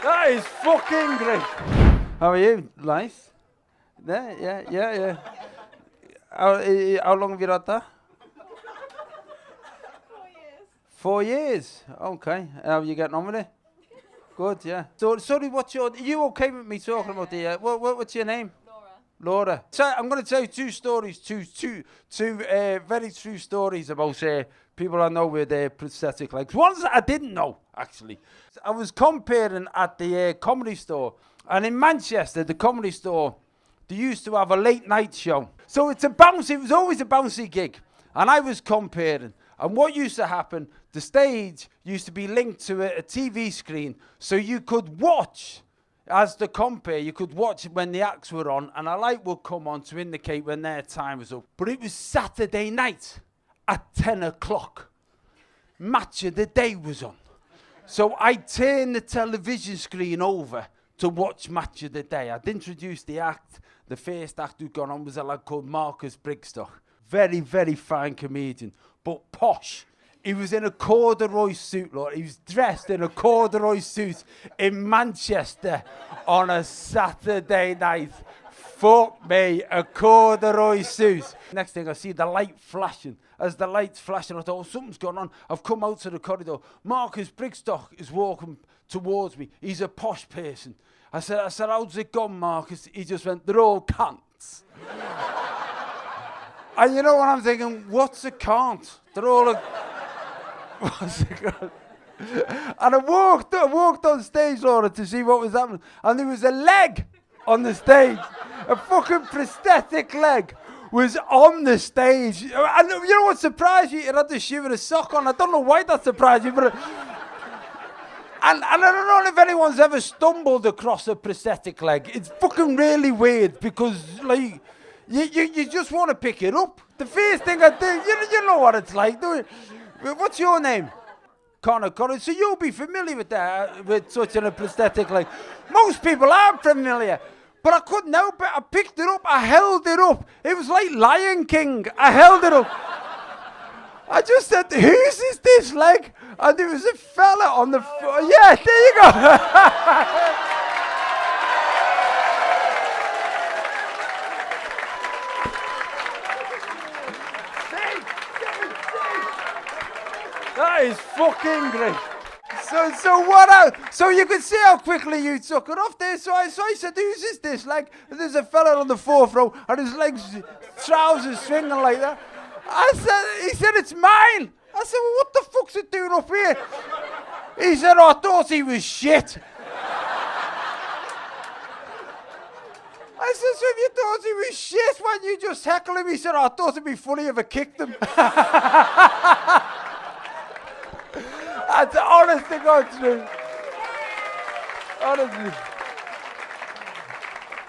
That is fucking great. How are you? Nice. Yeah. How long have you had that? 4 years. Okay. How are you getting on with it? Good, yeah. So, sorry, are you okay with me talking about the, what's your name? Laura. So I'm going to tell you two stories, two very true stories about people I know with prosthetic legs. Ones that I didn't know, actually. I was comparing at the comedy store, and in Manchester, the comedy store, they used to have a late night show. So it was always a bouncy gig, and I was comparing. And what used to happen, the stage used to be linked to a TV screen, so you could watch. As the compare, you could watch when the acts were on, and a light would come on to indicate when their time was up. But it was Saturday night at 10 o'clock. Match of the Day was on. So I turned the television screen over to watch Match of the Day. I'd introduced the act. The first act who'd gone on was a lad called Marcus Brigstock. Very, very fine comedian, but posh. He was in a corduroy suit, Lord. He was dressed in a corduroy suit in Manchester on a Saturday night. Fuck me, a corduroy suit. Next thing I see the light flashing. As the light's flashing, I thought, oh, something's gone on. I've come out to the corridor. Marcus Brigstock is walking towards me. He's a posh person. I said, how's it gone, Marcus? He just went, they're all cunts. And you know what I'm thinking? What's a cunt? They're all a... What's it called? And I walked on stage, Laura, to see what was happening. And there was a leg on the stage. A fucking prosthetic leg was on the stage. And you know what surprised me? It had the shoe and a sock on. I don't know why that surprised me, but... And I don't know if anyone's ever stumbled across a prosthetic leg. It's fucking really weird because, like, you just want to pick it up. The first thing I do, you know what it's like, do you? What's your name? Connor. So you'll be familiar with that, with touching a prosthetic leg. Most people aren't familiar, but I couldn't help it. I picked it up, I held it up. It was like Lion King. I held it up. I just said, whose is this leg? And there was a fella on the floor. Yeah, there you go. That is fucking great. So you could see how quickly you took it off there. So I said, whose is this? Like, there's a fella on the fourth row and his legs, trousers swinging like that. He said, it's mine. I said, well, what the fuck's it doing up here? He said, oh, I thought he was shit. I said, so if you thought he was shit, why didn't you just heckle him? He said, oh, I thought it'd be funny if I kicked him. That's honest to God truth. Honestly.